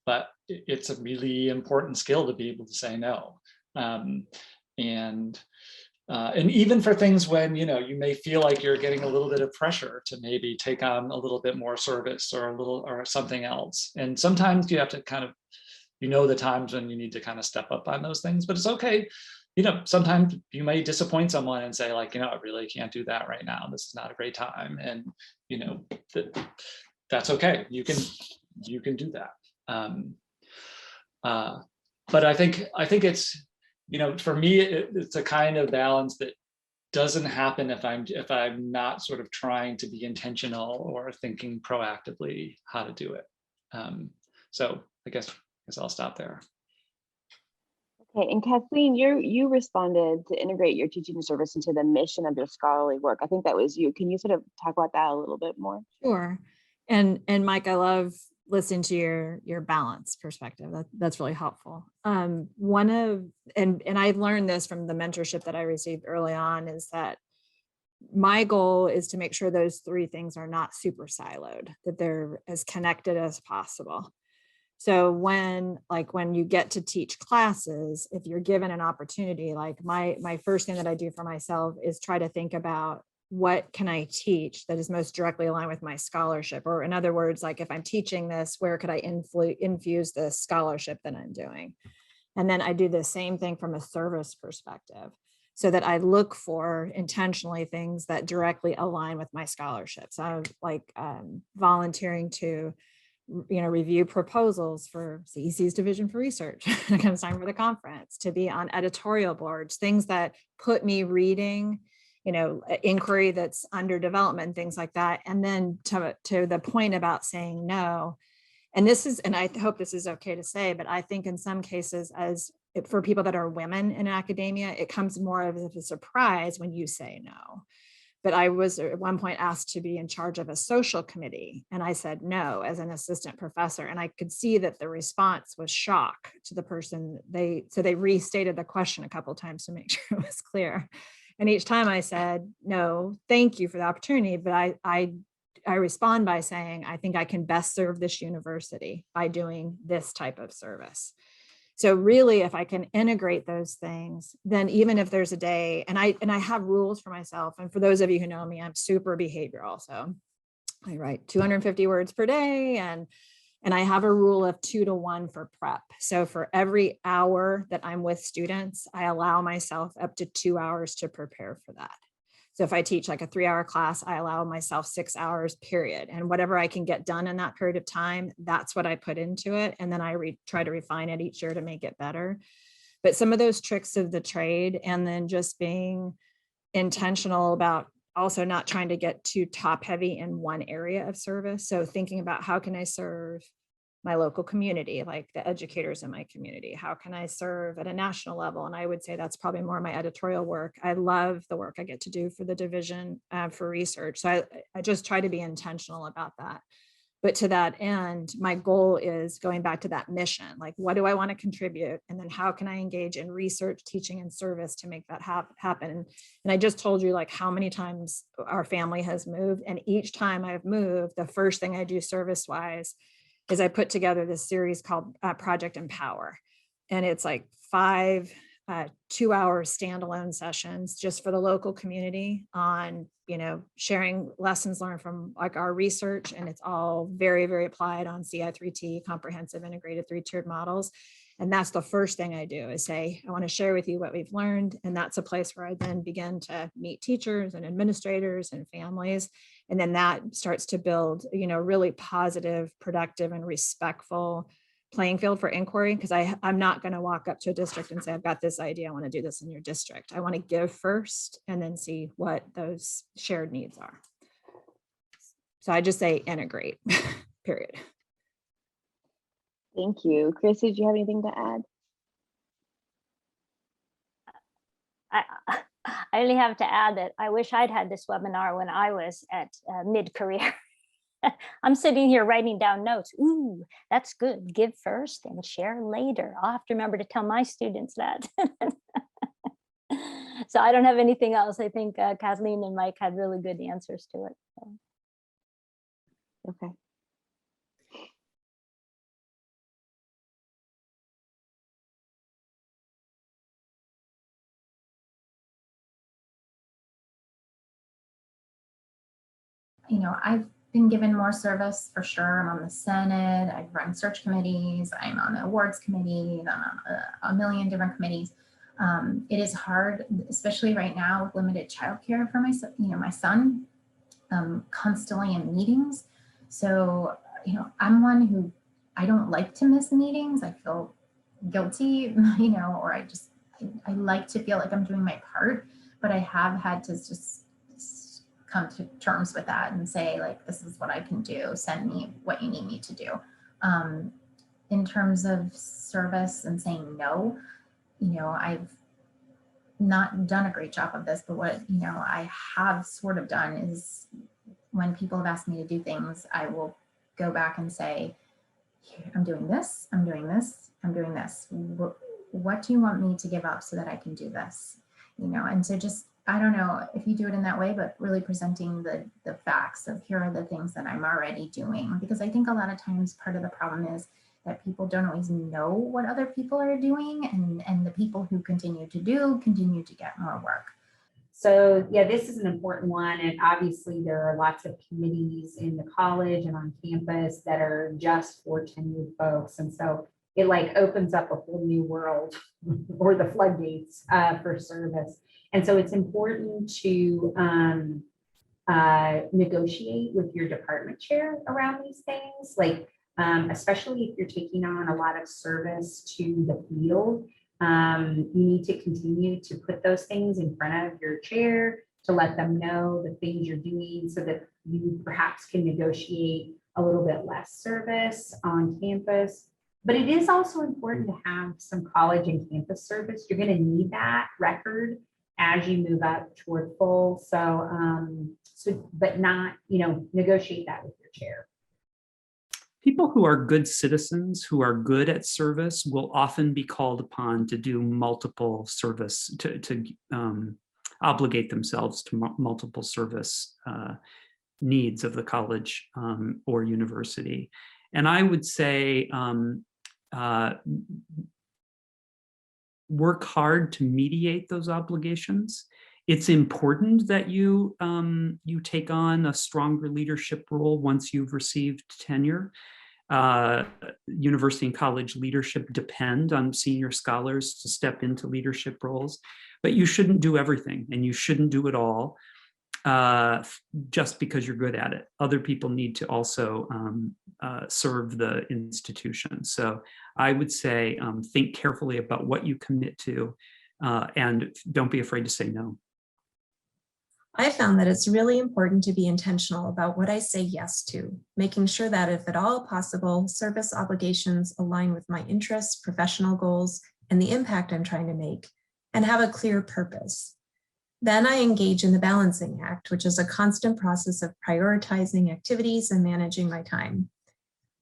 but it's a really important skill to be able to say no. And even for things when, you may feel like you're getting a little bit of pressure to maybe take on a little bit more service or something else. And sometimes you have to kind of, the times when you need to kind of step up on those things, but it's okay. Sometimes you may disappoint someone and say like, I really can't do that right now. This is not a great time. And, that's okay. You can do that. But I think it's, for me, it's a kind of balance that doesn't happen if I'm not sort of trying to be intentional or thinking proactively how to do it. So I guess I'll stop there. Okay, and Kathleen, you responded to integrate your teaching service into the mission of your scholarly work. I think that was you. Can you sort of talk about that a little bit more? Sure. And Mike, I love listening to your balance perspective. That's really helpful. And I learned this from the mentorship that I received early on, is that my goal is to make sure those three things are not super siloed, that they're as connected as possible. So when you get to teach classes, if you're given an opportunity, like my first thing that I do for myself is try to think about what can I teach that is most directly aligned with my scholarship? Or in other words, like if I'm teaching this, where could I infuse the scholarship that I'm doing? And then I do the same thing from a service perspective, so that I look for intentionally things that directly align with my scholarship. So I'm like volunteering to review proposals for CEC's Division for Research, comes time for the conference, to be on editorial boards, things that put me reading, inquiry that's under development, things like that. And then to the point about saying no, and I hope this is okay to say, but I think in some cases, for people that are women in academia, it comes more of a surprise when you say no. But I was at one point asked to be in charge of a social committee, and I said no as an assistant professor. And I could see that the response was shock to the person. So they restated the question a couple of times to make sure it was clear. And each time I said, no, thank you for the opportunity. But I respond by saying, I think I can best serve this university by doing this type of service. So really, if I can integrate those things, then even if there's a day, and I have rules for myself, and for those of you who know me, I'm super behavioral. So I write 250 words per day, and I have a rule of 2 to 1 for prep. So for every hour that I'm with students, I allow myself up to 2 hours to prepare for that. So if I teach like a 3-hour class, I allow myself 6 hours, period. And whatever I can get done in that period of time, that's what I put into it. And then I try to refine it each year to make it better. But some of those tricks of the trade, and then just being intentional about also not trying to get too top heavy in one area of service. So thinking about how can I serve my local community, like the educators in my community? How can I serve at a national level? And I would say that's probably more my editorial work. I love the work I get to do for the division for research. So I just try to be intentional about that. But to that end, my goal is going back to that mission. Like, what do I want to contribute? And then how can I engage in research, teaching, and service to make that happen? And I just told you like how many times our family has moved. And each time I've moved, the first thing I do service-wise is I put together this series called Project Empower. And it's like 5 2-hour standalone sessions just for the local community on, sharing lessons learned from like our research. And it's all very, very applied on CI3T, comprehensive integrated 3-tiered models. And that's the first thing I do is say, I want to share with you what we've learned. And that's a place where I then begin to meet teachers and administrators and families. And then that starts to build, really positive, productive, and respectful playing field for inquiry. Because I'm not going to walk up to a district and say, I've got this idea, I want to do this in your district. I want to give first and then see what those shared needs are. So I just say integrate, period. Thank you. Chris, did you have anything to add? I only have to add that I wish I'd had this webinar when I was at mid-career. I'm sitting here writing down notes. Ooh, that's good. Give first and share later. I'll have to remember to tell my students that. So I don't have anything else. I think Kathleen and Mike had really good answers to it. So. Okay. I've been given more service for sure. I'm on the Senate, I've run search committees, I'm on the awards committee, I'm on a million different committees. It is hard, especially right now with limited childcare for my son, constantly in meetings. So, I'm one who, I don't like to miss meetings. I feel guilty, or I like to feel like I'm doing my part, but I have had to just come to terms with that and say, like, this is what I can do. Send me what you need me to do. In terms of service and saying no, I've not done a great job of this, but what, I have sort of done is when people have asked me to do things, I will go back and say, I'm doing this, I'm doing this, I'm doing this. What do you want me to give up so that I can do this? And so just I don't know if you do it in that way, but really presenting the facts of here are the things that I'm already doing. Because I think a lot of times part of the problem is that people don't always know what other people are doing, and the people who continue to get more work. So yeah, this is an important one. And obviously there are lots of committees in the college and on campus that are just for tenured folks. And so it like opens up a whole new world or the floodgates for service. And so it's important to negotiate with your department chair around these things, like especially if you're taking on a lot of service to the field. You need to continue to put those things in front of your chair to let them know the things you're doing so that you perhaps can negotiate a little bit less service on campus. But it is also important to have some college and campus service. You're going to need that record as you move up toward full. But not, negotiate that with your chair. People who are good citizens, who are good at service, will often be called upon to do multiple service, to obligate themselves to multiple service needs of the college or university. And I would say work hard to mediate those obligations. It's important that you take on a stronger leadership role once you've received tenure. University and college leadership depend on senior scholars to step into leadership roles, but you shouldn't do everything and you shouldn't do it all just because you're good at it. Other people need to also serve the institution. So I would say think carefully about what you commit to and don't be afraid to say no. I found that it's really important to be intentional about what I say yes to, making sure that if at all possible, service obligations align with my interests, professional goals, and the impact I'm trying to make, and have a clear purpose. Then I engage in the balancing act, which is a constant process of prioritizing activities and managing my time.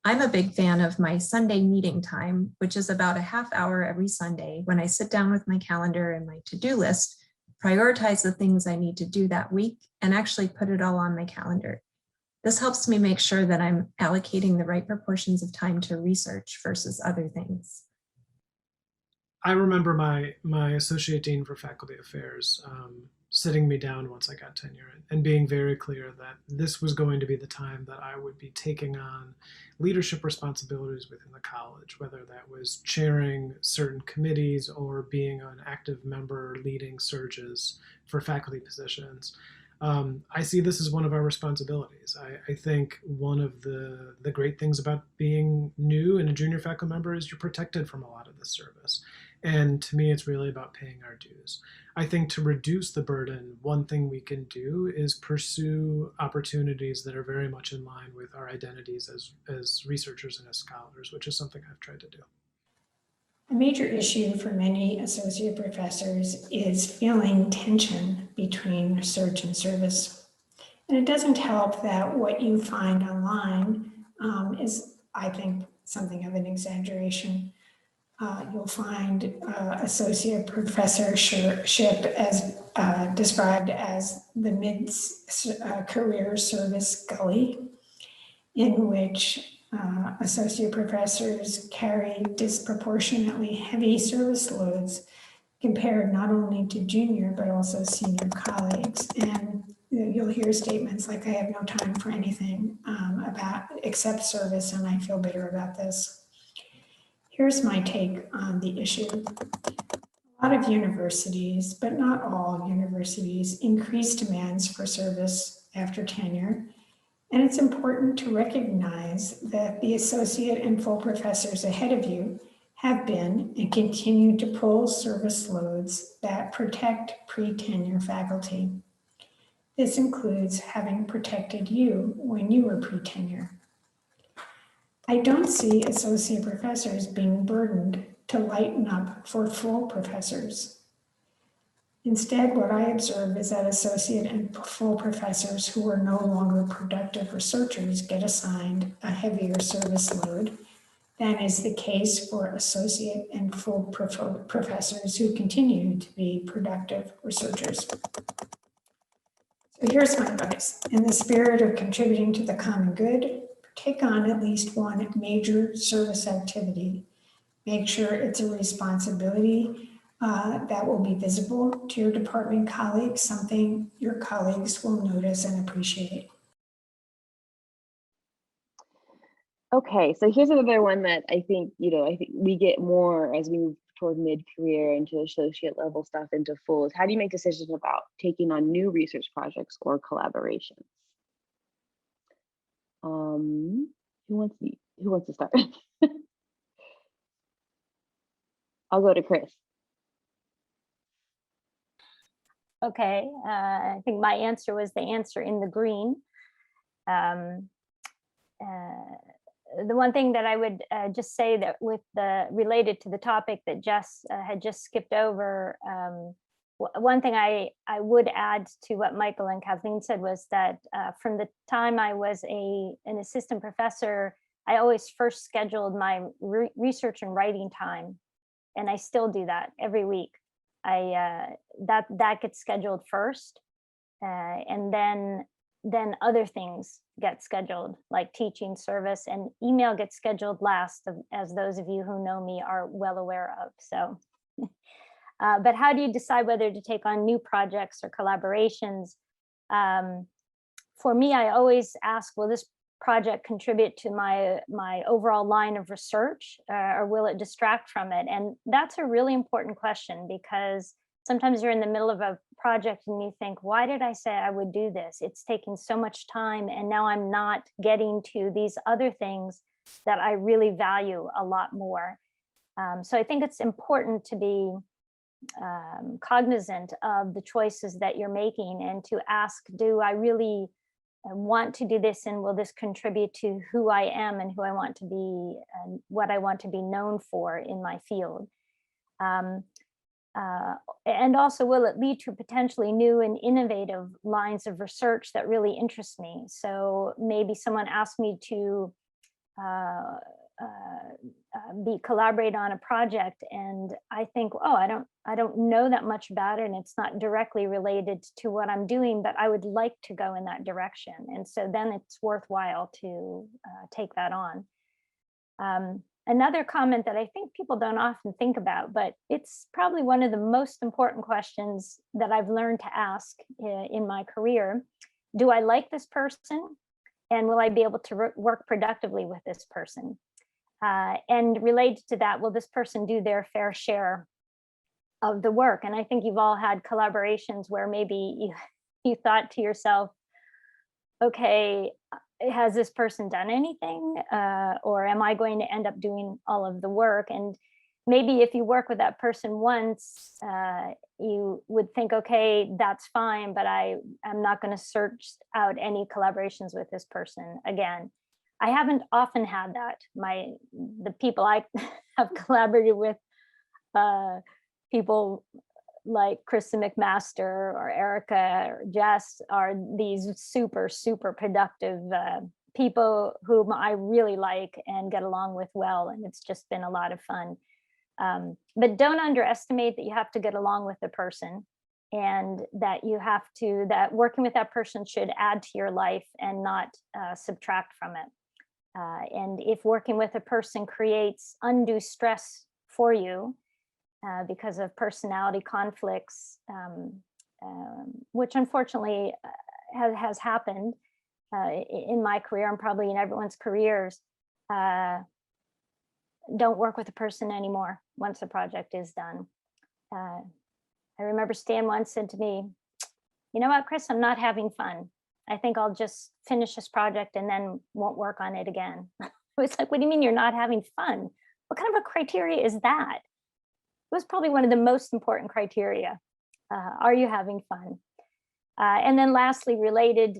I'm a big fan of my Sunday meeting time, which is about a half hour every Sunday when I sit down with my calendar and my to-do list, prioritize the things I need to do that week, and actually put it all on my calendar. This helps me make sure that I'm allocating the right proportions of time to research versus other things. I remember my associate dean for faculty affairs sitting me down once I got tenure and being very clear that this was going to be the time that I would be taking on leadership responsibilities within the college, whether that was chairing certain committees or being an active member leading searches for faculty positions. I see this as one of our responsibilities. I think one of the great things about being new and a junior faculty member is you're protected from a lot of this service. And to me, it's really about paying our dues. I think to reduce the burden, one thing we can do is pursue opportunities that are very much in line with our identities as researchers and as scholars, which is something I've tried to do. A major issue for many associate professors is feeling tension between research and service. And it doesn't help that what you find online is, I think, something of an exaggeration. You'll find associate professorship as described as the mid-career service gully, in which associate professors carry disproportionately heavy service loads compared not only to junior, but also senior colleagues. And you'll hear statements like, I have no time for anything except service, and I feel bitter about this. Here's my take on the issue. A lot of universities, but not all universities, increase demands for service after tenure. And it's important to recognize that the associate and full professors ahead of you have been and continue to pull service loads that protect pre-tenure faculty. This includes having protected you when you were pre-tenure. I don't see associate professors being burdened to lighten up for full professors. Instead, what I observe is that associate and full professors who are no longer productive researchers get assigned a heavier service load than is the case for associate and full professors who continue to be productive researchers. So here's my advice. In the spirit of contributing to the common good, take on at least one major service activity. Make sure it's a responsibility that will be visible to your department colleagues, something your colleagues will notice and appreciate. Okay, so here's another one that I think, I think we get more as we move toward mid-career into associate level stuff into full. Is how do you make decisions about taking on new research projects or collaborations? Who wants to start? I'll go to Chris. Okay, I think my answer was the answer in the green. The one thing that I would just say that related to the topic that Jess had just skipped over, one thing I would add to what Michael and Kathleen said was that from the time I was an assistant professor, I always first scheduled my research and writing time, and I still do that every week. That gets scheduled first, and then other things get scheduled, like teaching, service, and email gets scheduled last, as those of you who know me are well aware of. So, but how do you decide whether to take on new projects or collaborations? For me, I always ask, will this project contribute to my overall line of research, or will it distract from it? And that's a really important question, because sometimes you're in the middle of a project and you think, why did I say I would do this? It's taking so much time, and now I'm not getting to these other things that I really value a lot more. So I think it's important to be cognizant of the choices that you're making, and to ask, do I really want to do this, and will this contribute to who I am and who I want to be, and what I want to be known for in my field? And also, will it lead to potentially new and innovative lines of research that really interest me? So maybe someone asked me to collaborate on a project, and I think, oh, I don't know that much about it, and it's not directly related to what I'm doing, but I would like to go in that direction. And so then it's worthwhile to take that on. Another comment that I think people don't often think about, but it's probably one of the most important questions that I've learned to ask in my career: do I like this person? And will I be able to work productively with this person? And related to that, will this person do their fair share of the work? And I think you've all had collaborations where maybe you thought to yourself, okay, has this person done anything? Or am I going to end up doing all of the work? And maybe if you work with that person once, you would think, okay, that's fine, but I'm not going to search out any collaborations with this person again. I haven't often had that. The people I have collaborated with, people like Kristen McMaster or Erica or Jess, are these super, super productive people whom I really like and get along with well. And it's just been a lot of fun. But don't underestimate that you have to get along with the person, and that that working with that person should add to your life and not subtract from it. And if working with a person creates undue stress for you because of personality conflicts, which unfortunately has happened in my career, and probably in everyone's careers, don't work with a person anymore once the project is done. I remember Stan once said to me, you know what, Chris, I'm not having fun. I think I'll just finish this project and then won't work on it again. I was like, what do you mean you're not having fun? What kind of a criteria is that? It was probably one of the most important criteria. Are you having fun? And then lastly, related,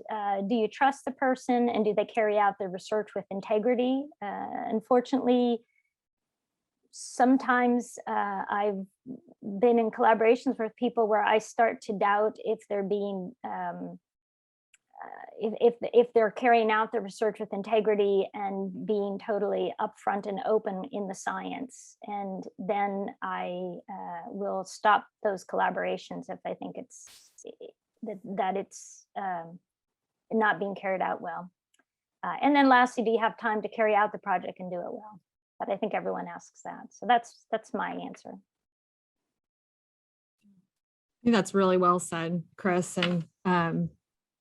do you trust the person, and do they carry out their research with integrity? Unfortunately, sometimes I've been in collaborations with people where I start to doubt if they're being if they're carrying out the research with integrity and being totally upfront and open in the science. And then I will stop those collaborations if I think it's that it's not being carried out well. And then lastly, do you have time to carry out the project and do it well? But I think everyone asks that. So that's my answer. I think that's really well said, Chris. And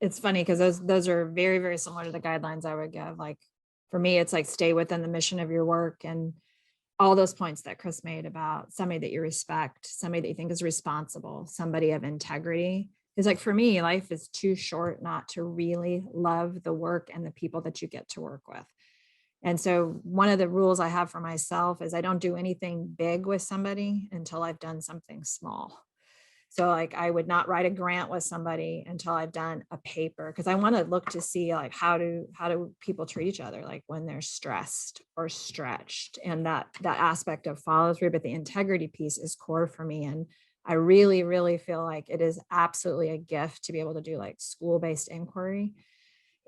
it's funny because those are very, very similar to the guidelines I would give. Like for me, it's like stay within the mission of your work and all those points that Chris made about somebody that you respect, somebody that you think is responsible, somebody of integrity. Is like for me, life is too short not to really love the work and the people that you get to work with. And so one of the rules I have for myself is I don't do anything big with somebody until I've done something small. So like I would not write a grant with somebody until I've done a paper, because I want to look to see like how do people treat each other, like when they're stressed or stretched, and that aspect of follow through. But the integrity piece is core for me. And I really, really feel like it is absolutely a gift to be able to do like school-based inquiry.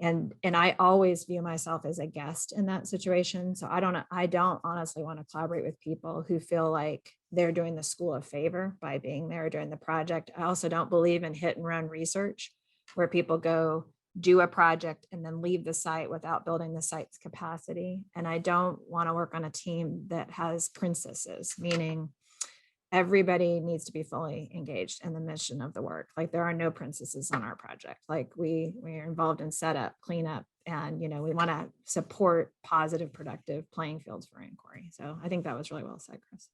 And I always view myself as a guest in that situation. So I don't honestly want to collaborate with people who feel like they're doing the school a favor by being there during the project. I also don't believe in hit and run research where people go do a project and then leave the site without building the site's capacity. And I don't want to work on a team that has princesses, meaning everybody needs to be fully engaged in the mission of the work. Like there are no princesses on our project. Like we are involved in setup, cleanup, and we want to support positive, productive playing fields for inquiry. So I think that was really well said, Chris.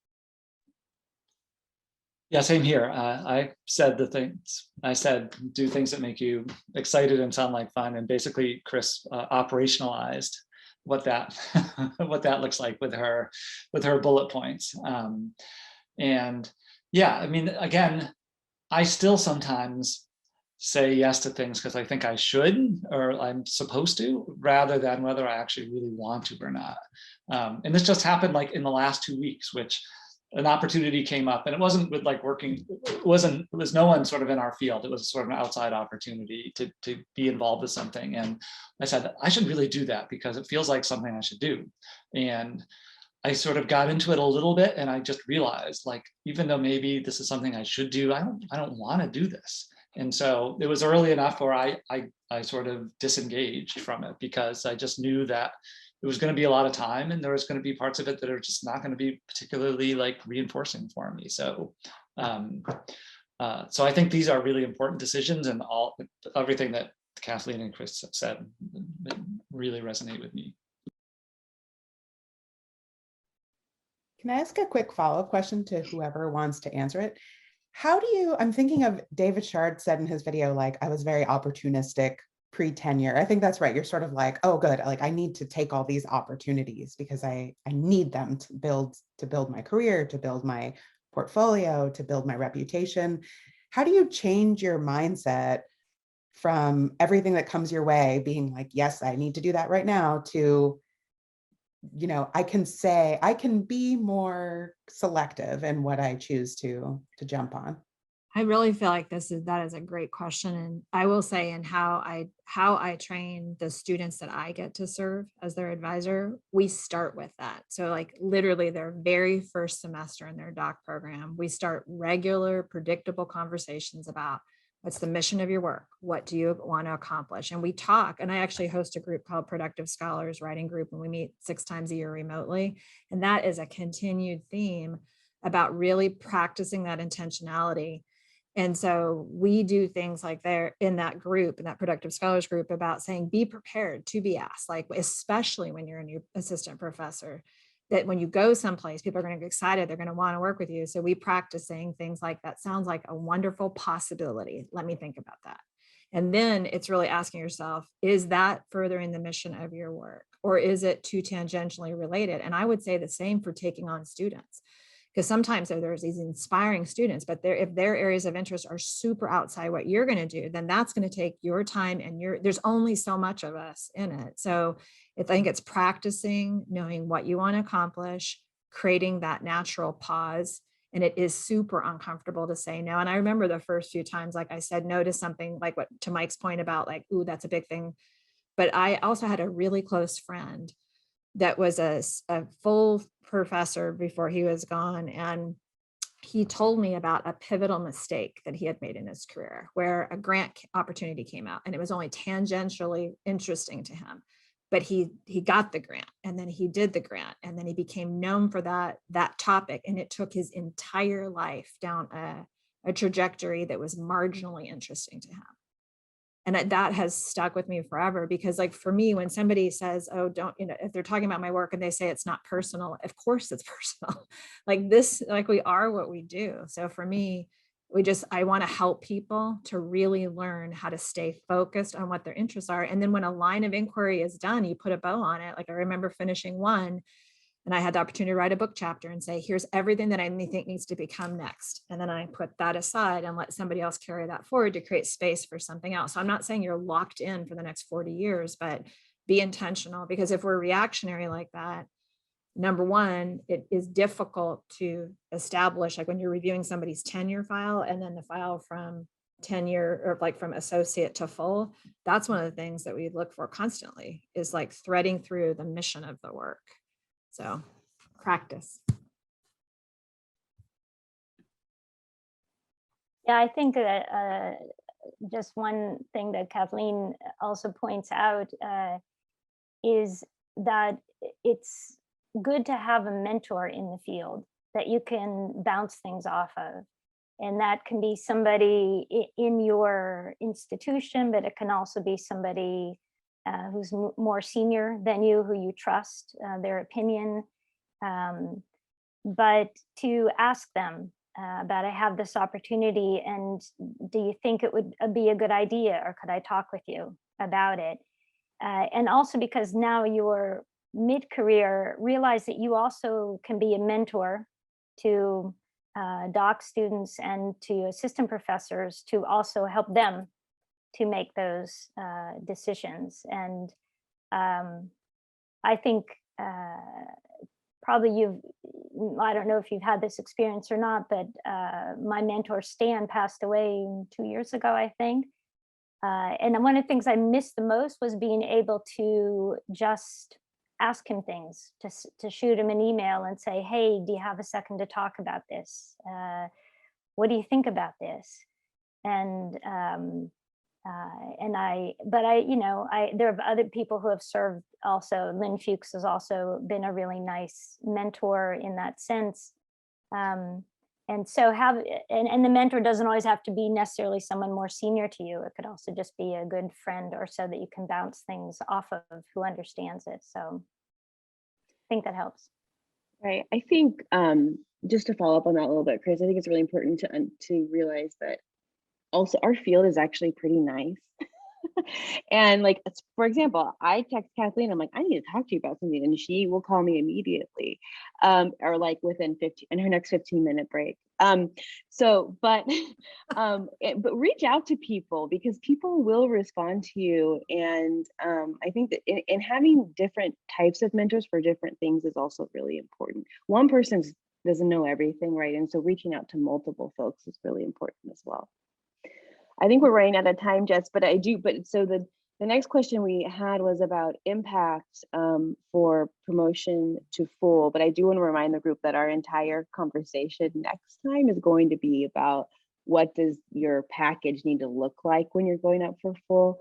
Yeah, same here. I said the things I said, do things that make you excited and sound like fun. And basically Chris operationalized what that what that looks like with her bullet points. And yeah, I mean, again, I still sometimes say yes to things because I think I should or I'm supposed to, rather than whether I actually really want to or not. And this just happened like in the last 2 weeks, which an opportunity came up, and it wasn't with like working, it was no one sort of in our field. It was sort of an outside opportunity to be involved with something. And I said, I should really do that because it feels like something I should do. And I sort of got into it a little bit, and I just realized, like, even though maybe this is something I should do, I don't want to do this. And so it was early enough where I sort of disengaged from it because I just knew that it was going to be a lot of time, and there was going to be parts of it that are just not going to be particularly like reinforcing for me. So, so I think these are really important decisions, and everything that Kathleen and Chris said really resonate with me. Can I ask a quick follow-up question to whoever wants to answer it? I'm thinking of David Shard said in his video, like, I was very opportunistic pre-tenure. I think that's right. You're sort of like, oh, good. Like I need to take all these opportunities because I need them to build my career, to build my portfolio, to build my reputation. How do you change your mindset from everything that comes your way being like, yes, I need to do that right now, to I can be more selective in what I choose to jump on? I really feel like that is a great question. And I will say, in how I train the students that I get to serve as their advisor, we start with that. So like literally their very first semester in their doc program, we start regular, predictable conversations about what's the mission of your work? What do you want to accomplish? And we talk, and I actually host a group called Productive Scholars Writing Group, and we meet 6 times a year remotely. And that is a continued theme about really practicing that intentionality. And so we do things like there in that group, in that Productive Scholars group, about saying, be prepared to be asked, like, especially when you're a new assistant professor, that when you go someplace, people are going to get excited. They're going to want to work with you. So we practice saying things like, that sounds like a wonderful possibility. Let me think about that. And then it's really asking yourself, is that furthering the mission of your work, or is it too tangentially related? And I would say the same for taking on students. Because sometimes there's these inspiring students, but if their areas of interest are super outside what you're going to do, then that's going to take your time, and there's only so much of us in it. So I think it's practicing knowing what you want to accomplish, creating that natural pause, And it is super uncomfortable to say no. And I remember the first few times, like I said no to something like what, to Mike's point about like, ooh, that's a big thing. But I also had a really close friend that was a full professor before he was gone. And he told me about a pivotal mistake that he had made in his career, where a grant opportunity came out and it was only tangentially interesting to him. But he got the grant, and then he did the grant, and then he became known for that topic. And it took his entire life down a trajectory that was marginally interesting to him. And that has stuck with me forever, because like for me, when somebody says, oh, don't, if they're talking about my work and they say it's not personal, of course it's personal. Like this, like we are what we do. So for me, I want to help people to really learn how to stay focused on what their interests are. And then when a line of inquiry is done, you put a bow on it. Like I remember finishing one, and I had the opportunity to write a book chapter and say, here's everything that I think needs to become next. And then I put that aside and let somebody else carry that forward to create space for something else. So I'm not saying you're locked in for the next 40 years, but be intentional, because if we're reactionary like that, number one, it is difficult to establish, like when you're reviewing somebody's tenure file and then the file from tenure or like from associate to full, that's one of the things that we look for constantly, is like threading through the mission of the work. So practice. Yeah, I think that just one thing that Kathleen also points out is that it's good to have a mentor in the field that you can bounce things off of. And that can be somebody in your institution, but it can also be somebody who's more senior than you, who you trust their opinion. But to ask them about, I have this opportunity, and do you think it would be a good idea, or could I talk with you about it? And also because now you're mid-career, realize that you also can be a mentor to doc students and to assistant professors, to also help them to make those decisions. And I think probably I don't know if you've had this experience or not, but my mentor Stan passed away 2 years ago, I think. And one of the things I missed the most was being able to just ask him things, to shoot him an email and say, hey, do you have a second to talk about this? What do you think about this? And there are other people who have served also. Lynn Fuchs has also been a really nice mentor in that sense. And so and the mentor doesn't always have to be necessarily someone more senior to you. It could also just be a good friend or so that you can bounce things off of, who understands it. So I think that helps. Right. I think just to follow up on that a little bit, Chris, I think it's really important to realize that also our field is actually pretty nice. And like, for example, I text Kathleen, I'm like, I need to talk to you about something, and she will call me immediately, or like within in her next 15-minute break. But reach out to people, because people will respond to you. And I think that in having different types of mentors for different things is also really important. One person doesn't know everything, right? And so reaching out to multiple folks is really important as well. I think we're running out of time, Jess, but so the next question we had was about impact for promotion to full. But I do want to remind the group that our entire conversation next time is going to be about what does your package need to look like when you're going up for full.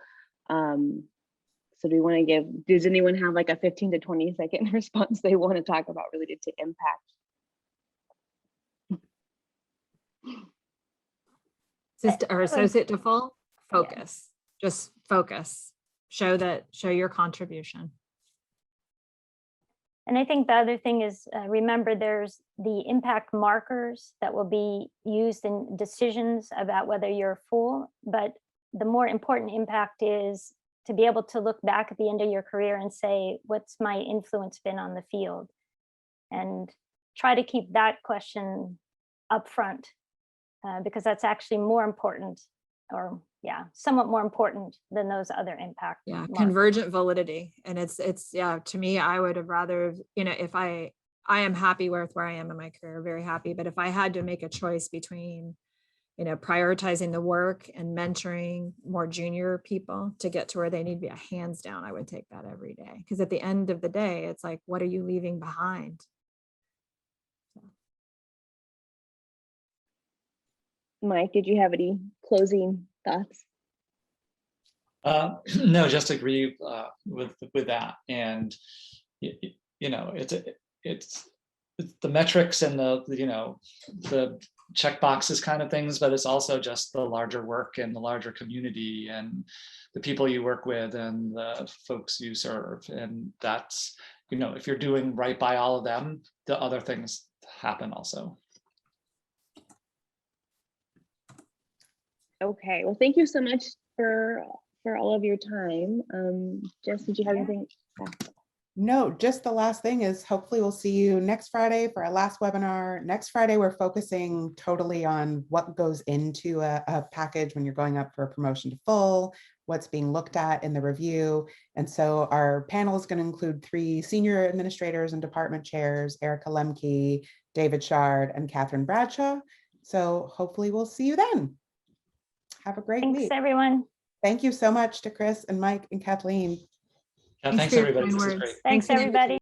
So do we want to does anyone have like a 15 to 20 second response they want to talk about related to impact? Or associate to full, focus, just focus, show your contribution. And I think the other thing is, remember, there's the impact markers that will be used in decisions about whether you're full, but the more important impact is to be able to look back at the end of your career and say, what's my influence been on the field? And try to keep that question up front. Because that's actually more important, or somewhat more important than those other impact. Yeah, markers. Convergent validity. And it's to me, I would have rather, if I I am happy with where I am in my career, very happy. But if I had to make a choice between, prioritizing the work and mentoring more junior people to get to where they need to be, hands down, I would take that every day. Because at the end of the day, it's like, what are you leaving behind? Mike, did you have any closing thoughts? No, just agree with that. And it's the metrics and the check boxes kind of things, but it's also just the larger work and the larger community and the people you work with and the folks you serve. And that's, if you're doing right by all of them, the other things happen also. Okay, well, thank you so much for all of your time. Jess, did you have anything? No, just the last thing is hopefully we'll see you next Friday for our last webinar. Next Friday, we're focusing totally on what goes into a package when you're going up for a promotion to full, what's being looked at in the review. And so our panel is going to include 3 senior administrators and department chairs, Erica Lemke, David Shard, and Catherine Bradshaw. So hopefully we'll see you then. Have a great week. Thanks, everyone. Thank you so much to Chris and Mike and Kathleen. Yeah, thanks everybody. This is great. Thanks, everybody.